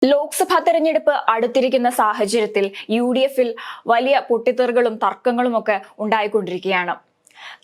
ലോക്സഭാ തെരഞ്ഞെടുപ്പ് അടുത്തിരിക്കുന്ന സാഹചര്യത്തിൽ യു.ഡി.എഫിൽ വലിയ പൊട്ടിത്തെറികളും തർക്കങ്ങളും ഒക്കെ ഉണ്ടായിക്കൊണ്ടിരിക്കുകയാണ്.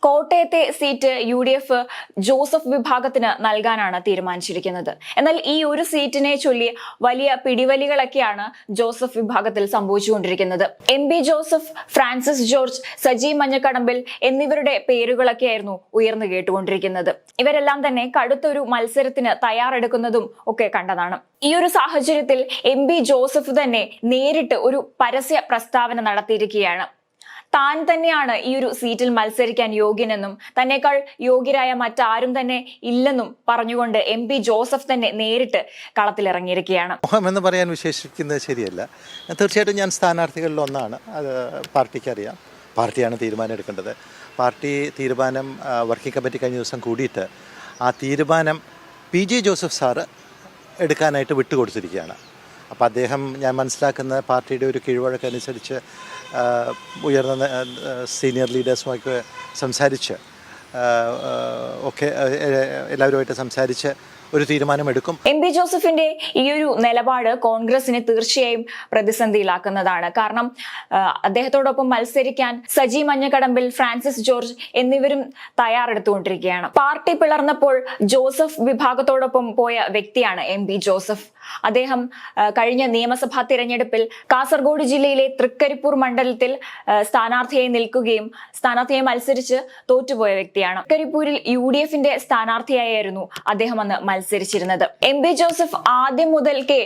കോട്ടയത്തെ സീറ്റ് യു.ഡി.എഫ് ജോസഫ് വിഭാഗത്തിന് നൽകാനാണ് തീരുമാനിച്ചിരിക്കുന്നത്. എന്നാൽ ഈ ഒരു സീറ്റിനെ ചൊല്ലി വലിയ പിടിവലികളൊക്കെയാണ് ജോസഫ് വിഭാഗത്തിൽ സംഭവിച്ചുകൊണ്ടിരിക്കുന്നത്. MP. Joseph, Francis George, Saji Manjakadambil എന്നിവരുടെ പേരുകളൊക്കെയായിരുന്നു ഉയർന്നു കേട്ടുകൊണ്ടിരിക്കുന്നത്. ഇവരെല്ലാം തന്നെ കടുത്തൊരു മത്സരത്തിന് തയ്യാറെടുക്കുന്നതും ഒക്കെ കണ്ടതാണ്. ഈ ഒരു സാഹചര്യത്തിൽ എം.പി. ജോസഫ് തന്നെ നേരിട്ട് ഒരു പരസ്യ പ്രസ്താവന നടത്തിയിരിക്കുകയാണ്. താൻ തന്നെയാണ് ഈ ഒരു സീറ്റിൽ മത്സരിക്കാൻ യോഗ്യനെന്നും തന്നെക്കാൾ യോഗ്യരായ മറ്റാരും തന്നെ ഇല്ലെന്നും പറഞ്ഞുകൊണ്ട് എം.പി. ജോസഫ് തന്നെ നേരിട്ട് കളത്തിലിറങ്ങിയിരിക്കുകയാണ്. മോഹം എന്ന് പറയാൻ വിശേഷിക്കുന്നത് ശരിയല്ല. തീർച്ചയായിട്ടും ഞാൻ സ്ഥാനാർത്ഥികളിൽ ഒന്നാണ്. അത് പാർട്ടിക്ക് അറിയാം. പാർട്ടിയാണ് തീരുമാനം എടുക്കേണ്ടത്. പാർട്ടി തീരുമാനം വർക്കിംഗ് കമ്മിറ്റി കഴിഞ്ഞ ദിവസം കൂടിയിട്ട് ആ തീരുമാനം പി.ജെ. ജോസഫ് സാറ് എടുക്കാനായിട്ട് വിട്ടുകൊടുത്തിരിക്കുകയാണ്. അപ്പോൾ അദ്ദേഹം, ഞാൻ മനസ്സിലാക്കുന്ന പാർട്ടിയുടെ ഒരു കീഴ്വഴക്കനുസരിച്ച് ഉയർന്ന സീനിയർ ലീഡേഴ്സുമൊക്കെ സംസാരിച്ച് ഒക്കെ എല്ലാവരുമായിട്ട് സംസാരിച്ച് ഒരു തീരുമാനമെടുക്കും. എം.പി. ജോസഫിന്റെ ഈ ഒരു നിലപാട് കോൺഗ്രസിനെ തീർച്ചയായും പ്രതിസന്ധിയിലാക്കുന്നതാണ്. കാരണം അദ്ദേഹത്തോടൊപ്പം മത്സരിക്കാൻ സജി മഞ്ഞക്കടമ്പിൽ, ഫ്രാൻസിസ് ജോർജ് എന്നിവരും തയ്യാറെടുത്തുകൊണ്ടിരിക്കുകയാണ്. പാർട്ടി പിളർന്നപ്പോൾ ജോസഫ് വിഭാഗത്തോടൊപ്പം പോയ വ്യക്തിയാണ് എം.പി. ജോസഫ്. അദ്ദേഹം കഴിഞ്ഞ നിയമസഭാ തിരഞ്ഞെടുപ്പിൽ കാസർഗോഡ് ജില്ലയിലെ തൃക്കരിപ്പൂർ മണ്ഡലത്തിൽ സ്ഥാനാർത്ഥിയെ മത്സരിച്ച് തോറ്റുപോയ വ്യക്തിയാണ്. തൃക്കരിപ്പൂരിൽ യു.ഡി.എഫിന്റെ സ്ഥാനാർത്ഥിയായിരുന്നു അദ്ദേഹം അന്ന് മത്സരിച്ചിരുന്നത്. എം.പി. ജോസഫ് ആദ്യം മുതൽക്കേ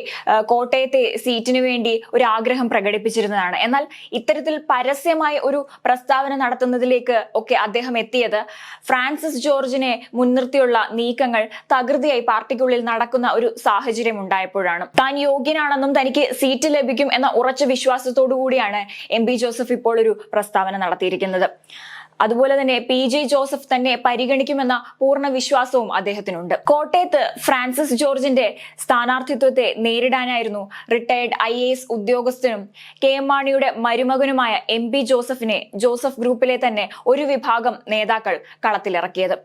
കോട്ടയത്തെ സീറ്റിനു വേണ്ടി ഒരു ആഗ്രഹം പ്രകടിപ്പിച്ചിരുന്നതാണ്. എന്നാൽ ഇത്തരത്തിൽ പരസ്യമായ ഒരു പ്രസ്താവന നടത്തുന്നതിലേക്ക് ഒക്കെ അദ്ദേഹം എത്തിയത് ഫ്രാൻസിസ് ജോർജിനെ മുൻനിർത്തിയുള്ള നീക്കങ്ങൾ തകൃതിയായി പാർട്ടിക്കുള്ളിൽ നടക്കുന്ന ഒരു സാഹചര്യം ഉണ്ടായപ്പോഴാണ്. താൻ യോഗ്യനാണെന്നും തനിക്ക് സീറ്റ് ലഭിക്കും എന്ന ഉറച്ച വിശ്വാസത്തോടു കൂടിയാണ് എം.പി. ജോസഫ് ഇപ്പോൾ ഒരു പ്രസ്താവന നടത്തിയിരിക്കുന്നത്. അതുപോലെ തന്നെ പി.ജെ. ജോസഫ് തന്നെ പരിഗണിക്കുമെന്ന പൂർണ്ണ വിശ്വാസവും അദ്ദേഹത്തിനുണ്ട്. കോട്ടയത്ത് ഫ്രാൻസിസ് ജോർജിന്റെ സ്ഥാനാർത്ഥിത്വത്തെ നേരിടാനായിരുന്നു റിട്ടയർഡ് IAS ഉദ്യോഗസ്ഥനും കെ.എം. മാണിയുടെ മരുമകനുമായ എം.പി. ജോസഫിനെ ജോസഫ് ഗ്രൂപ്പിലെ തന്നെ ഒരു വിഭാഗം നേതാക്കൾ കളത്തിലിറക്കിയത്.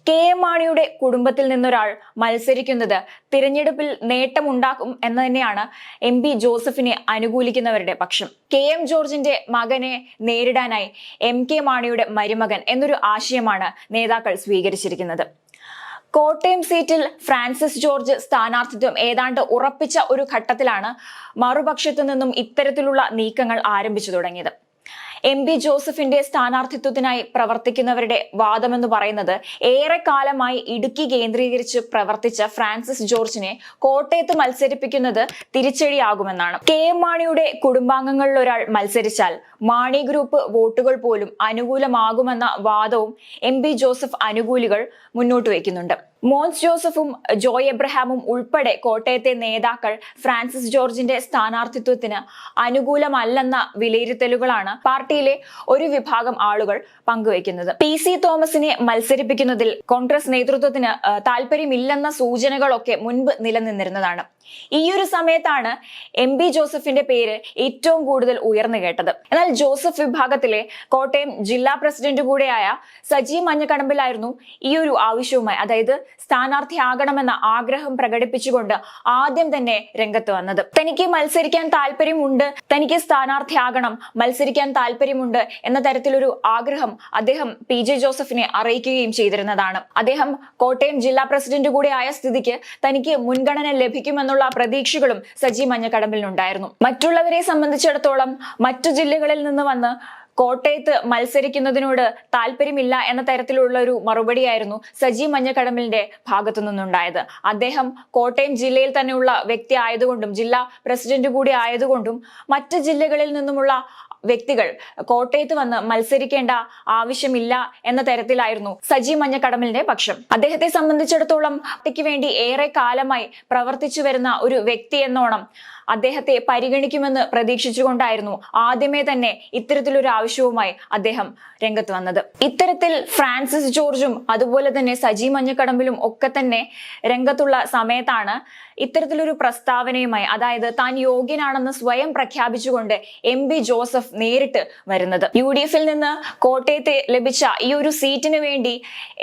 കെ.എം. മാണിയുടെ കുടുംബത്തിൽ നിന്നൊരാൾ മത്സരിക്കുന്നത് തിരഞ്ഞെടുപ്പിൽ നേട്ടമുണ്ടാക്കും എന്ന് തന്നെയാണ് എം.പി. ജോസഫിനെ അനുകൂലിക്കുന്നവരുടെ പക്ഷം. കെ.എം. ജോർജിന്റെ മകനെ നേരിടാനായി എം.കെ. മാണിയുടെ മരുമകൻ എന്നൊരു ആശയമാണ് നേതാക്കൾ സ്വീകരിച്ചിരിക്കുന്നത്. കോട്ടയം സീറ്റിൽ ഫ്രാൻസിസ് ജോർജ് സ്ഥാനാർത്ഥിത്വം ഏതാണ്ട് ഉറപ്പിച്ച ഒരു ഘട്ടത്തിലാണ് മറുപക്ഷത്തു നിന്നും ഇത്തരത്തിലുള്ള നീക്കങ്ങൾ ആരംഭിച്ചു തുടങ്ങിയത്. എം.പി. ജോസഫിന്റെ സ്ഥാനാർത്ഥിത്വത്തിനായി പ്രവർത്തിക്കുന്നവരുടെ വാദമെന്ന് പറയുന്നത് ഏറെക്കാലമായി ഇടുക്കി കേന്ദ്രീകരിച്ച് പ്രവർത്തിച്ച ഫ്രാൻസിസ് ജോർജിനെ കോട്ടയത്ത് മത്സരിപ്പിക്കുന്നത് തിരിച്ചടിയാകുമെന്നാണ്. കെ.എം. മാണിയുടെ കുടുംബാംഗങ്ങളിൽ ഒരാൾ മത്സരിച്ചാൽ മാണി ഗ്രൂപ്പ് വോട്ടുകൾ പോലും അനുകൂലമാകുമെന്ന വാദവും എം.പി. ജോസഫ് അനുകൂലികൾ മുന്നോട്ട് വയ്ക്കുന്നുണ്ട്. മോൻസ് ജോസഫും ജോയ് എബ്രഹാമും ഉൾപ്പെടെ കോട്ടയത്തെ നേതാക്കൾ ഫ്രാൻസിസ് ജോർജിന്റെ സ്ഥാനാർത്ഥിത്വത്തിന് അനുകൂലമല്ലെന്ന വിലയിരുത്തലുകളാണ് പാർട്ടിയിലെ ഒരു വിഭാഗം ആളുകൾ പങ്കുവയ്ക്കുന്നത്. പി.സി. തോമസിനെ മത്സരിപ്പിക്കുന്നതിൽ കോൺഗ്രസ് നേതൃത്വത്തിന് താല്പര്യമില്ലെന്ന സൂചനകളൊക്കെ മുൻപ് നിലനിന്നിരുന്നതാണ്. ഈ ഒരു സമയത്താണ് എം.പി. ജോസഫിന്റെ പേര് ഏറ്റവും കൂടുതൽ ഉയർന്നു കേട്ടത്. എന്നാൽ ജോസഫ് വിഭാഗത്തിലെ കോട്ടയം ജില്ലാ പ്രസിഡന്റ് കൂടെയായ സജി മഞ്ഞക്കടമ്പിലായിരുന്നു ഈ ഒരു ആവശ്യവുമായി, അതായത് സ്ഥാനാർത്ഥിയാകണമെന്ന ആഗ്രഹം പ്രകടിപ്പിച്ചുകൊണ്ട് ആദ്യം തന്നെ രംഗത്ത് വന്നത്. തനിക്ക് മത്സരിക്കാൻ താല്പര്യമുണ്ട്, തനിക്ക് സ്ഥാനാർത്ഥിയാകണം, മത്സരിക്കാൻ താല്പര്യമുണ്ട് എന്ന തരത്തിലൊരു ആഗ്രഹം അദ്ദേഹം പി.ജെ. ജോസഫിനെ അറിയിക്കുകയും ചെയ്തിരുന്നതാണ്. അദ്ദേഹം കോട്ടയം ജില്ലാ പ്രസിഡന്റ് കൂടെ ആയ സ്ഥിതിക്ക് തനിക്ക് മുൻഗണന ലഭിക്കുമെന്നുള്ള പ്രതീക്ഷകളും സജി മഞ്ഞക്കടമ്പിലിനുണ്ടായിരുന്നു. മറ്റുള്ളവരെ സംബന്ധിച്ചിടത്തോളം മറ്റു ജില്ലകളിൽ നിന്ന് വന്ന് കോട്ടയത്ത് മത്സരിക്കുന്നതിനോട് താല്പര്യമില്ല എന്ന തരത്തിലുള്ള ഒരു മറുപടിയായിരുന്നു സജി മഞ്ഞക്കടമ്പിലിന്റെ ഭാഗത്തു നിന്നുണ്ടായത്. അദ്ദേഹം കോട്ടയം ജില്ലയിൽ തന്നെയുള്ള വ്യക്തി ആയതുകൊണ്ടും ജില്ലാ പ്രസിഡന്റ് കൂടി ആയതുകൊണ്ടും മറ്റ് ജില്ലകളിൽ നിന്നുമുള്ള വ്യക്തികൾ കോട്ടയത്ത് വന്ന് മത്സരിക്കേണ്ട ആവശ്യമില്ല എന്ന തരത്തിലായിരുന്നു സജി മഞ്ഞക്കടമ്പിലിന്റെ പക്ഷം. അദ്ദേഹത്തെ സംബന്ധിച്ചിടത്തോളം പാർട്ടിക്ക് വേണ്ടി ഏറെ കാലമായി പ്രവർത്തിച്ചു വരുന്ന ഒരു വ്യക്തി എന്നോണം അദ്ദേഹത്തെ പരിഗണിക്കുമെന്ന് പ്രതീക്ഷിച്ചുകൊണ്ടായിരുന്നു ആദ്യമേ തന്നെ ഇത്തരത്തിലൊരു ആവശ്യവുമായി അദ്ദേഹം രംഗത്ത് വന്നത്. ഇത്തരത്തിൽ ഫ്രാൻസിസ് ജോർജും അതുപോലെ തന്നെ സജി മഞ്ഞക്കടമ്പിലും ഒക്കെ തന്നെ രംഗത്തുള്ള സമയത്താണ് ഇത്തരത്തിലൊരു പ്രസ്താവനയുമായി, അതായത് താൻ യോഗ്യനാണെന്ന് സ്വയം പ്രഖ്യാപിച്ചുകൊണ്ട് MP ജോസഫ് നേരിട്ട് വരുന്നത്. UDF-ൽ നിന്ന് കോട്ടയത്തെ ലഭിച്ച ഈ ഒരു സീറ്റിന് വേണ്ടി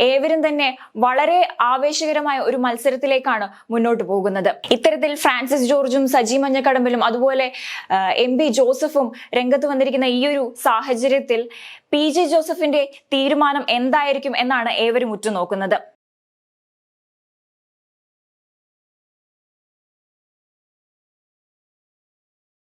ഏവരും തന്നെ വളരെ ആവേശകരമായ ഒരു മത്സരത്തിലേക്കാണ് മുന്നോട്ട് പോകുന്നത്. ഇത്തരത്തിൽ ഫ്രാൻസിസ് ജോർജും സജി മഞ്ഞക്കടമ്പിലും അതുപോലെ MP ജോസഫും രംഗത്ത് വന്നിരിക്കുന്ന ഈ ഒരു സാഹചര്യത്തിൽ PJ ജോസഫിന്റെ തീരുമാനം എന്തായിരിക്കും എന്നാണ് ഏവരും ഉറ്റുനോക്കുന്നത്.